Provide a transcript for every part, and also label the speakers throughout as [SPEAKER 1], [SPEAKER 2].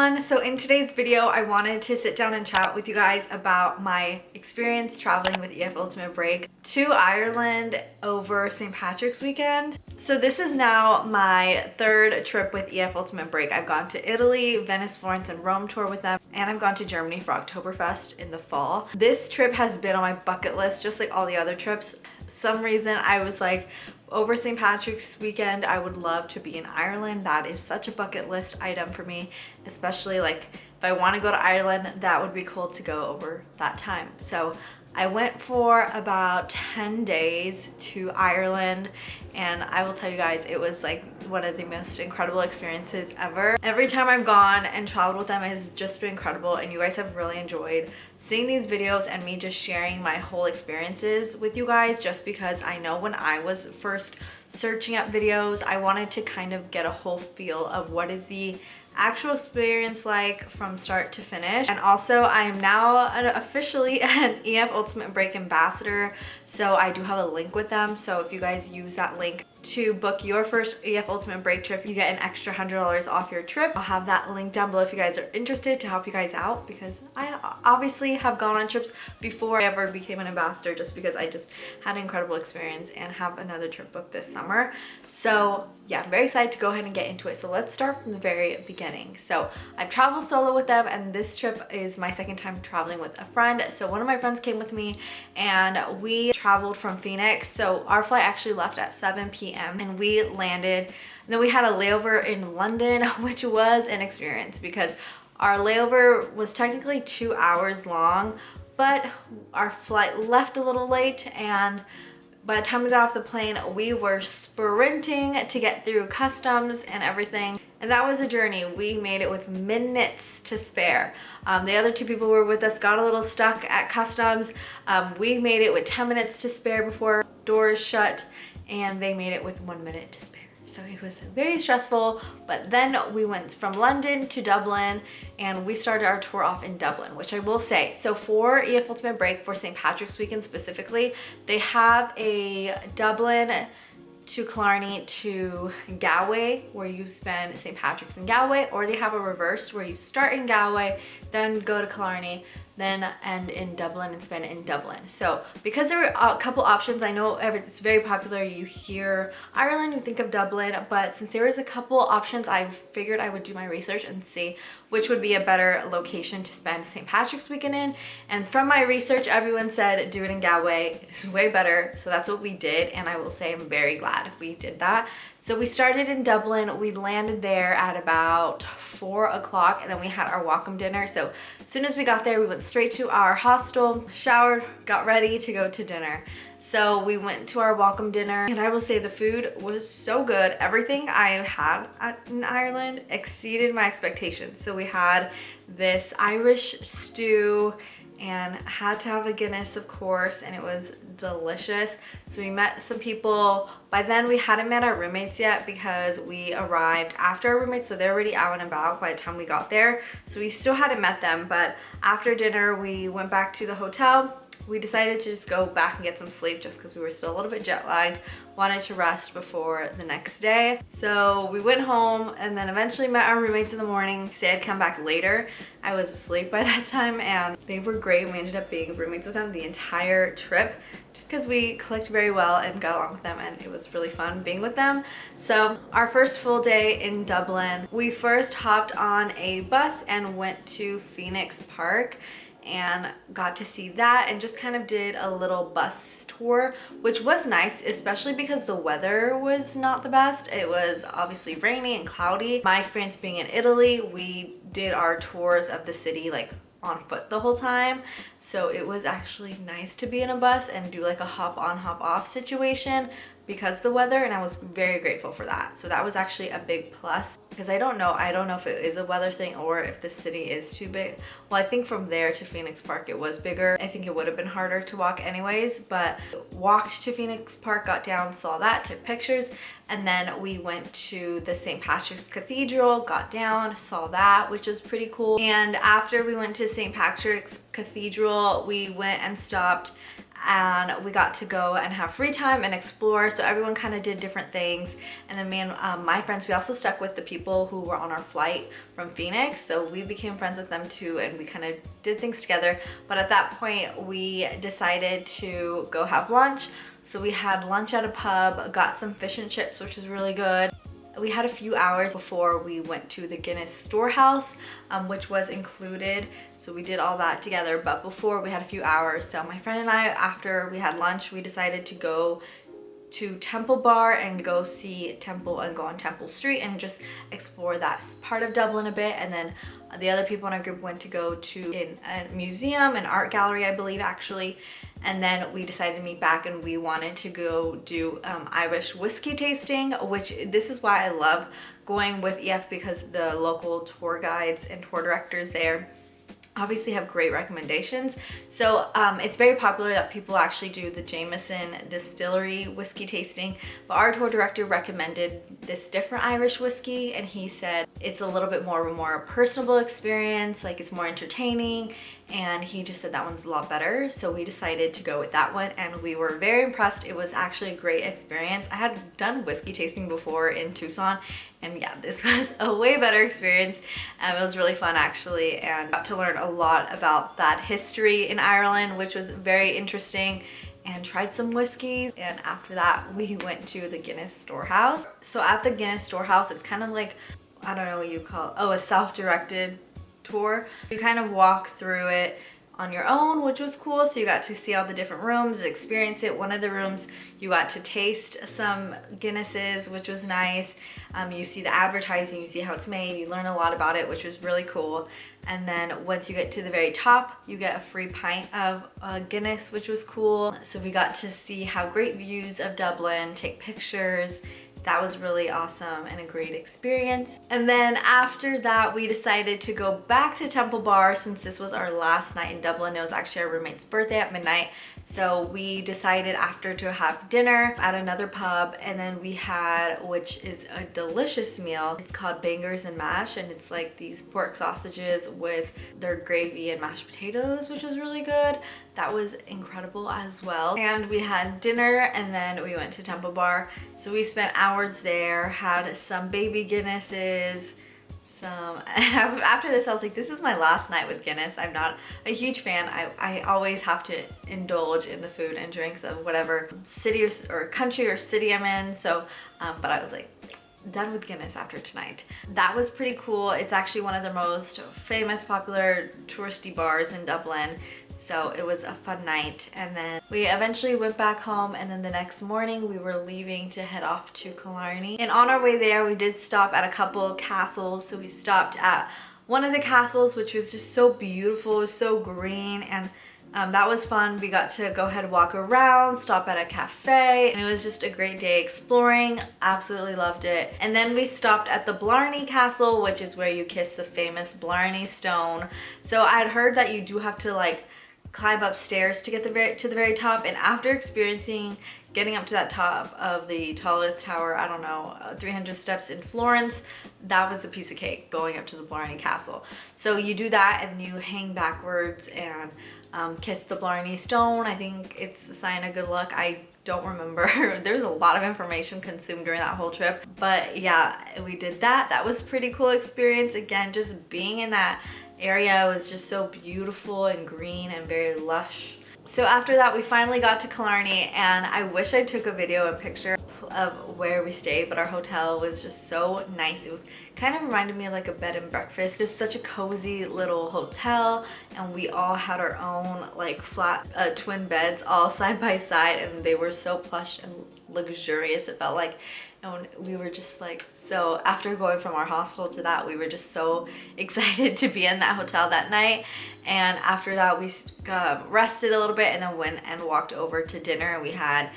[SPEAKER 1] everyone. So in today's video, I wanted to sit down and chat with you guys about my experience traveling with EF Ultimate Break to Ireland over St. Patrick's weekend. So this is now my third trip with EF Ultimate Break. I've gone to Italy, Venice, Florence, and Rome tour with them, and I've gone to Germany for Oktoberfest in the fall. This trip has been on my bucket list just like all the other trips. Some reason I was like, over St. Patrick's weekend, I would love to be in Ireland. That is such a bucket list item for me, especially like if I want to go to Ireland, that would be cool to go over that time. So I went for about 10 days to Ireland, and I will tell you guys, it was like one of the most incredible experiences ever. Every time I've gone and traveled with them has just been incredible, and you guys have really enjoyed seeing these videos and me just sharing my whole experiences with you guys, just because I know when I was first searching up videos, I wanted to kind of get a whole feel of what is the actual experience like from start to finish. And also I am now officially an EF Ultimate Break ambassador, so I do have a link with them. So if you guys use that link to book your first EF Ultimate Break trip, you get an extra $100 off your trip. I'll have that link down below if you guys are interested, to help you guys out, because I obviously have gone on trips before I ever became an ambassador, just because I just had an incredible experience and have another trip booked this summer. So yeah, I'm very excited to go ahead and get into it. So let's start from the very beginning. So I've traveled solo with them, and this trip is my second time traveling with a friend. So one of my friends came with me and we traveled from Phoenix. So our flight actually left at 7 p.m. and we landed, and then we had a layover in London, which was an experience because our layover was technically 2 hours long, but our flight left a little late, and by the time we got off the plane, we were sprinting to get through customs and everything. And that was a journey. We made it with minutes to spare. The other two people who were with us got a little stuck at customs. We made it with 10 minutes to spare before doors shut, and they made it with 1 minute to spare. So it was very stressful, but then we went from London to Dublin, and we started our tour off in Dublin, which I will say, so for EF Ultimate Break, for St. Patrick's weekend specifically, they have a Dublin to Killarney to Galway, where you spend St. Patrick's in Galway, or they have a reverse where you start in Galway, then go to Killarney, then end in Dublin and spend it in Dublin. So because there were a couple options, I know it's very popular, you hear Ireland, you think of Dublin, but since there was a couple options, I figured I would do my research and see which would be a better location to spend St. Patrick's weekend in. And from my research, everyone said do it in Galway. It is way better. So that's what we did, and I will say I'm very glad we did that. So we started in Dublin. We landed there at about 4 o'clock, and then we had our welcome dinner. So as soon as we got there, we went straight to our hostel, showered, got ready to go to dinner. So we went to our welcome dinner, and I will say the food was so good. Everything I had in Ireland exceeded my expectations. So we had this Irish stew and had to have a Guinness, of course, and it was delicious. So we met some people. By then we hadn't met our roommates yet because we arrived after our roommates, so they're already out and about by the time we got there. So we still hadn't met them, but after dinner we went back to the hotel. We decided to just go back and get some sleep just because we were still a little bit jet lagged, wanted to rest before the next day. So we went home and then eventually met our roommates in the morning. They had come back later. I was asleep by that time, and they were great. We ended up being roommates with them the entire trip just because we clicked very well and got along with them, and it was really fun being with them. So our first full day in Dublin, we first hopped on a bus and went to Phoenix Park and got to see that, and just kind of did a little bus tour, which was nice, especially because the weather was not the best. It was obviously rainy and cloudy. My experience being in Italy, we did our tours of the city like on foot the whole time, so it was actually nice to be in a bus and do like a hop on hop off situation because of the weather, and I was very grateful for that. So that was actually a big plus, because I don't know if it is a weather thing or if the city is too big. Well, I think from there to Phoenix Park it was bigger. I think it would have been harder to walk anyways, but walked to Phoenix Park, got down, saw that, took pictures, and then we went to the St. Patrick's Cathedral, got down, saw that, which was pretty cool. And after we went to St. Patrick's Cathedral, we went and stopped and we got to go and have free time and explore. So everyone kind of did different things. And then me and my friends, we also stuck with the people who were on our flight from Phoenix. So we became friends with them too, and we kind of did things together. But at that point, we decided to go have lunch. So we had lunch at a pub, got some fish and chips, which was really good. We had a few hours before we went to the Guinness storehouse, which was included. So we did all that together, but before we had a few hours. So my friend and I, after we had lunch, we decided to go to Temple Bar and go see Temple and go on Temple Street and just explore that part of Dublin a bit. And then the other people in our group went to go to a museum, an art gallery, I believe actually. And then we decided to meet back and we wanted to go do Irish whiskey tasting, which this is why I love going with EF, because the local tour guides and tour directors there obviously have great recommendations. So it's very popular that people actually do the Jameson Distillery whiskey tasting, but our tour director recommended this different Irish whiskey, and he said it's a little bit more personable experience, like it's more entertaining, and he just said that one's a lot better. So we decided to go with that one, and we were very impressed. It was actually a great experience. I had done whiskey tasting before in Tucson, and yeah, this was a way better experience. It was really fun actually, and got to learn a lot about that history in Ireland, which was very interesting, and tried some whiskeys. And after that, we went to the Guinness storehouse. So at the Guinness storehouse, it's kind of like, I don't know what you call it. Oh, a self-directed tour. You kind of walk through it on your own, which was cool. So you got to see all the different rooms, experience it. One of the rooms you got to taste some Guinnesses, which was nice. You see the advertising, you see how it's made, you learn a lot about it, which was really cool. And then once you get to the very top, you get a free pint of Guinness, which was cool. So we got to see how great views of Dublin, take pictures. That was really awesome and a great experience. And then after that, we decided to go back to Temple Bar since this was our last night in Dublin. It was actually our roommate's birthday at midnight. So we decided after to have dinner at another pub, and then we had, which is a delicious meal. It's called bangers and mash, and it's like these pork sausages with their gravy and mashed potatoes, which was really good. That was incredible as well. And we had dinner, and then we went to Temple Bar. So we spent hours there, had some baby Guinnesses, and after this I was like, this is my last night with Guinness. I'm not a huge fan. I always have to indulge in the food and drinks of whatever city or country or city I'm in. So but I was like, done with Guinness after tonight. That was pretty cool. It's actually one of the most famous, popular touristy bars in Dublin. So it was a fun night. And then we eventually went back home, and then the next morning we were leaving to head off to Killarney. And on our way there, we did stop at a couple castles. So we stopped at one of the castles, which was just so beautiful, it was so green, and that was fun. We got to go ahead and walk around, stop at a cafe, and it was just a great day exploring. Absolutely loved it. And then we stopped at the Blarney Castle, which is where you kiss the famous Blarney Stone. So I'd heard that you do have to like climb upstairs to get to the very top, and after experiencing getting up to that top of the tallest tower, I don't know, 300 steps in Florence, that was a piece of cake going up to the Blarney Castle. So you do that and you hang backwards and kiss the Blarney Stone. I think it's a sign of good luck. I don't remember. There's a lot of information consumed during that whole trip, but yeah, we did that. That was a pretty cool experience. Again, just being in that area was just so beautiful and green and very lush. So after that, we finally got to Killarney, and I wish I took a video and picture of where we stayed, but our hotel was just so nice. It was kind of reminded me of like a bed and breakfast. Just such a cozy little hotel, and we all had our own like flat twin beds all side by side, and they were so plush and luxurious, it felt like. And we were just like, so after going from our hostel to that, we were just so excited to be in that hotel that night. And after that, we rested a little bit and then went and walked over to dinner. And we had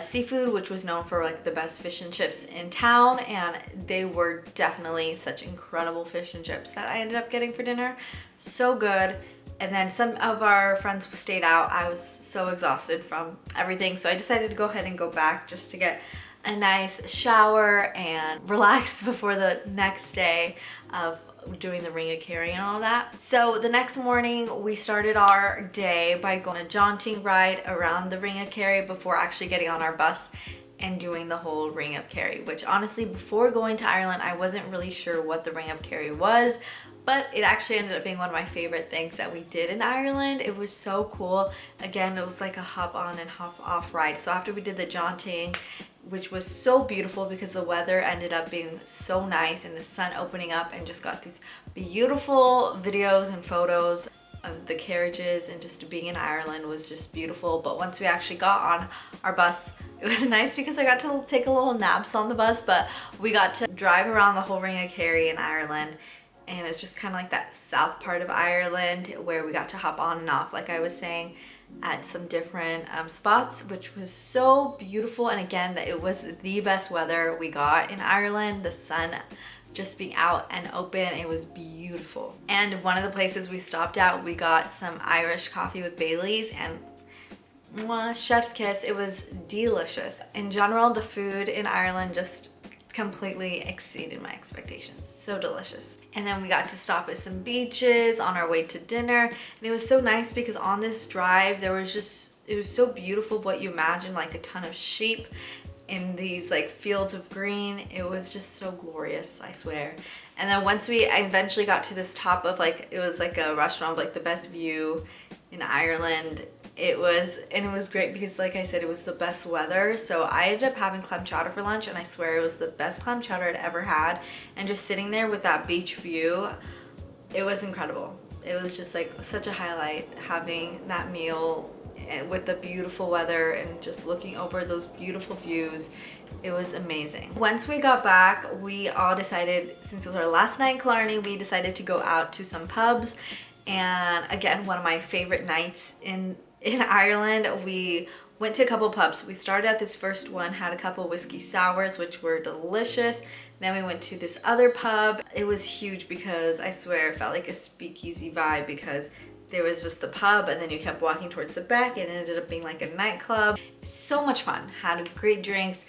[SPEAKER 1] seafood, which was known for like the best fish and chips in town, and they were definitely such incredible fish and chips that I ended up getting for dinner. So good. And then some of our friends stayed out. I was so exhausted from everything, so I decided to go ahead and go back just to get a nice shower and relax before the next day of doing the Ring of Kerry and all that. So the next morning we started our day by going on a jaunting ride around the Ring of Kerry before actually getting on our bus and doing the whole Ring of Kerry, which honestly before going to Ireland I wasn't really sure what the Ring of Kerry was, but it actually ended up being one of my favorite things that we did in Ireland. It was so cool. Again, it was like a hop on and hop off ride. So after we did the jaunting, which was so beautiful because the weather ended up being so nice and the sun opening up, and just got these beautiful videos and photos of the carriages, and just being in Ireland was just beautiful. But once we actually got on our bus, it was nice because I got to take a little naps on the bus, but we got to drive around the whole Ring of Kerry in Ireland. And it's just kind of like that south part of Ireland where we got to hop on and off, like I was saying, at some different spots, which was so beautiful. And again, that it was the best weather we got in Ireland. The sun just being out and open, it was beautiful. And one of the places we stopped at, we got some Irish coffee with Baileys, and mwah, chef's kiss, it was delicious. In general, the food in Ireland just completely exceeded my expectations. So delicious. And then we got to stop at some beaches on our way to dinner, and it was so nice because on this drive there was just, it was so beautiful, what you imagine, like a ton of sheep in these like fields of green. It was just so glorious, I swear. And then once we eventually got to this top of like, it was like a restaurant with like the best view in Ireland. It was great because, like I said, it was the best weather. So I ended up having clam chowder for lunch, and I swear it was the best clam chowder I'd ever had. And just sitting there with that beach view, it was incredible. It was just like such a highlight having that meal with the beautiful weather and just looking over those beautiful views. It was amazing. Once we got back, we all decided, since it was our last night in Killarney, we decided to go out to some pubs. And again, one of my favorite nights in Ireland, we went to a couple pubs. We started at this first one, had a couple whiskey sours, which were delicious. Then we went to this other pub. It was huge because I swear it felt like a speakeasy vibe, because there was just the pub and then you kept walking towards the back. It ended up being like a nightclub. So much fun. Had great drinks,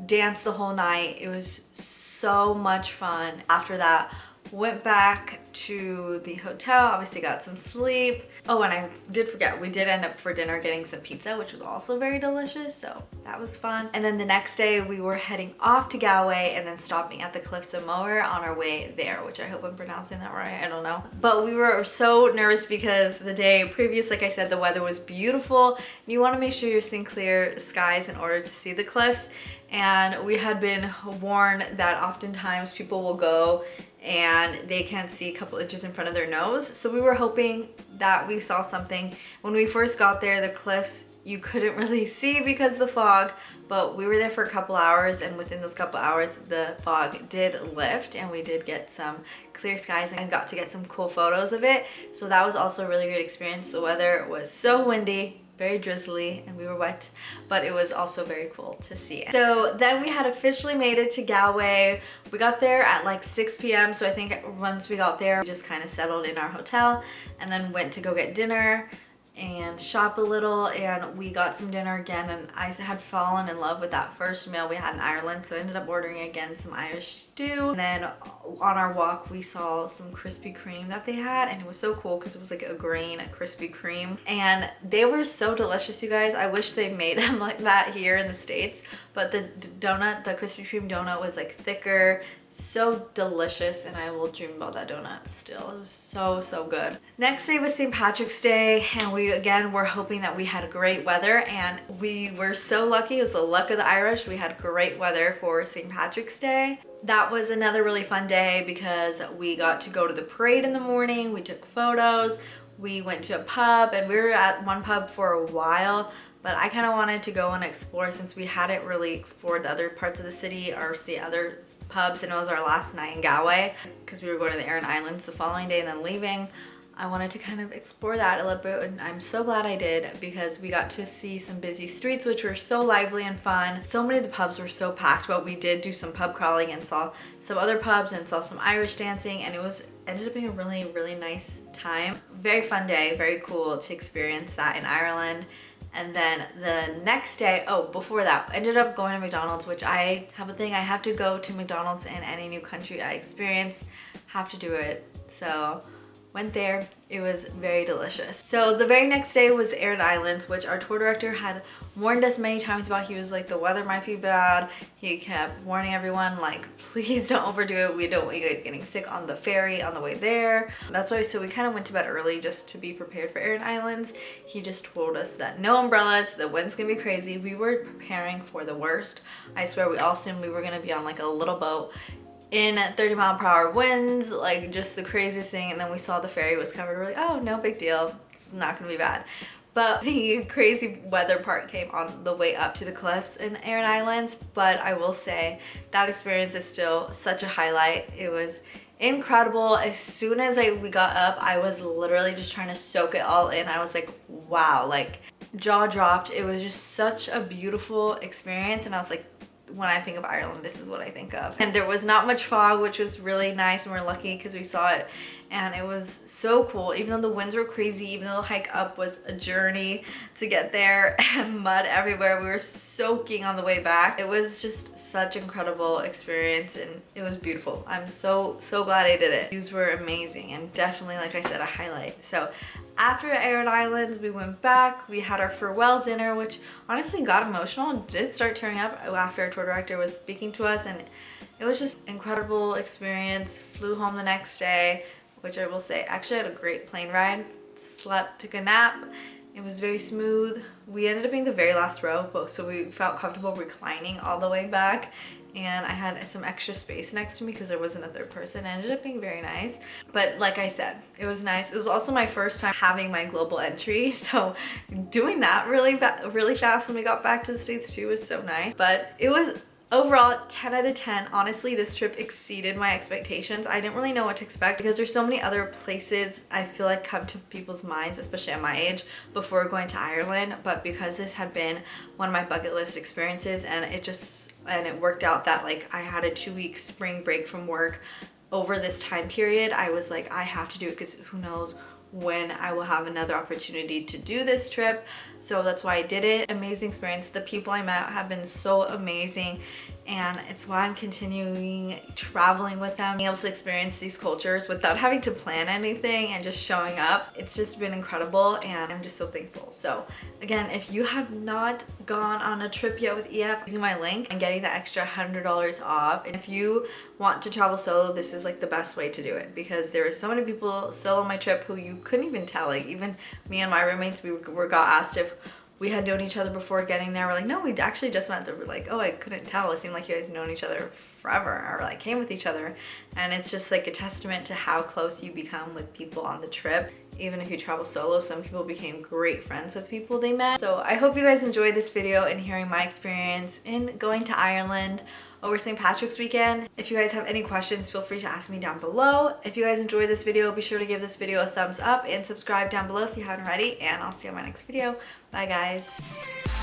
[SPEAKER 1] danced the whole night. It was so much fun. After that, went back to the hotel, obviously got some sleep. Oh, and I did forget, we did end up for dinner getting some pizza, which was also very delicious, so that was fun. And then the next day we were heading off to Galway and then stopping at the cliffs of Moher on our way there, which I hope I'm pronouncing that right, I don't know. But we were so nervous because the day previous, like I said, the weather was beautiful. You want to make sure you're seeing clear skies in order to see the cliffs. And we had been warned that oftentimes people will go and they can't see a couple inches in front of their nose. So we were hoping that we saw something. When we first got there, the cliffs you couldn't really see because of the fog, but we were there for a couple hours, and within those couple hours the fog did lift and we did get some clear skies and got to get some cool photos of it. So that was also a really great experience. The weather was so windy, very drizzly, and we were wet, but it was also very cool to see. So then we had officially made it to Galway. We got there at like 6 p.m. So I think once we got there, we just kind of settled in our hotel and then went to go get dinner and shop a little, and we got some dinner again, and I had fallen in love with that first meal we had in Ireland, so I ended up ordering again some Irish stew. And then on our walk we saw some Krispy Kreme that they had, and it was so cool because it was like a green Krispy Kreme, and they were so delicious, you guys. I wish they made them like that here in the States, but the donut, the Krispy Kreme donut, was like thicker, so delicious, and I will dream about that donut still. It was so good. Next day was St. Patrick's Day, and we again were hoping that we had great weather, and we were so lucky. It was the luck of the Irish. We had great weather for St. Patrick's Day. That was another really fun day because we got to go to the parade in the morning. We took photos. We went to a pub, and we were at one pub for a while, but I kind of wanted to go and explore since we hadn't really explored the other parts of the city or see other pubs, and it was our last night in Galway because we were going to the Aran Islands the following day and then leaving. I wanted to kind of explore that a little bit, and I'm so glad I did because we got to see some busy streets which were so lively and fun. So many of the pubs were so packed, but we did do some pub crawling and saw some other pubs and saw some Irish dancing, and it ended up being a really nice time. Very fun day, very cool to experience that in Ireland. And then the next day, oh, before that, I ended up going to McDonald's, which I have a thing. I have to go to McDonald's in any new country I experience. have to do it. So went there. It was very delicious. So the very next day was Aran Islands, which our tour director had warned us many times about. He was like, the weather might be bad. He kept warning everyone, like, please don't overdo it. We don't want you guys getting sick on the ferry on the way there. That's why, so we kind of went to bed early just to be prepared for Aran Islands. He just told us that no umbrellas, the wind's gonna be crazy. We were preparing for the worst. I swear we all assumed we were gonna be on like a little boat in 30-mile-per-hour winds, like just the craziest thing. And then we saw the ferry was covered. We're like, oh, no big deal. It's not gonna be bad. But the crazy weather part came on the way up to the cliffs in Aran Islands. But I will say that experience is still such a highlight. It was incredible. As soon as we got up, I was literally just trying to soak it all in. I was like, wow, like jaw dropped. It was just such a beautiful experience. And I was like, when I think of Ireland, this is what I think of. And there was not much fog, which was really nice, and we're lucky because we saw it. And it was so cool. Even though the winds were crazy, even though the hike up was a journey to get there, and mud everywhere, we were soaking on the way back. It was just such an incredible experience, and it was beautiful. I'm so glad I did it. Views were amazing, and definitely, like I said, a highlight. So after Aran Islands, we went back. We had our farewell dinner, which honestly got emotional and did start tearing up after our tour director was speaking to us, and it was just an incredible experience. Flew home the next day, which I will say, actually had a great plane ride. Slept, took a nap. It was very smooth. We ended up being the very last row, so we felt comfortable reclining all the way back. And I had some extra space next to me because there wasn't a third person. It ended up being very nice. But like I said, it was nice. It was also my first time having my global entry. So doing that really fast when we got back to the States too was so nice. But it was overall 10 out of 10. Honestly, this trip exceeded my expectations. I didn't really know what to expect because there's so many other places I feel like come to people's minds, especially at my age, before going to Ireland. But because this had been one of my bucket list experiences, and it worked out that like I had a 2-week spring break from work over this time period, I was like, I have to do it because who knows when I will have another opportunity to do this trip. So that's why I did it. Amazing experience. The people I met have been so amazing, and it's why I'm continuing traveling with them, being able to experience these cultures without having to plan anything and just showing up. It's just been incredible, and I'm just so thankful. So again, if you have not gone on a trip yet with EF, using my link and getting the extra $100 off. And if you want to travel solo, this is like the best way to do it, because there were so many people still on my trip who you couldn't even tell. Like even me and my roommates, we got asked if we had known each other before getting there. We're like, no, we actually just met. They were like, oh, I couldn't tell. It seemed like you guys known each other forever, or like came with each other. And it's just like a testament to how close you become with people on the trip. Even if you travel solo, some people became great friends with people they met. So I hope you guys enjoyed this video and hearing my experience in going to Ireland over St. Patrick's weekend. If you guys have any questions, feel free to ask me down below. If you guys enjoyed this video, be sure to give this video a thumbs up and subscribe down below if you haven't already, and I'll see you on my next video. Bye guys.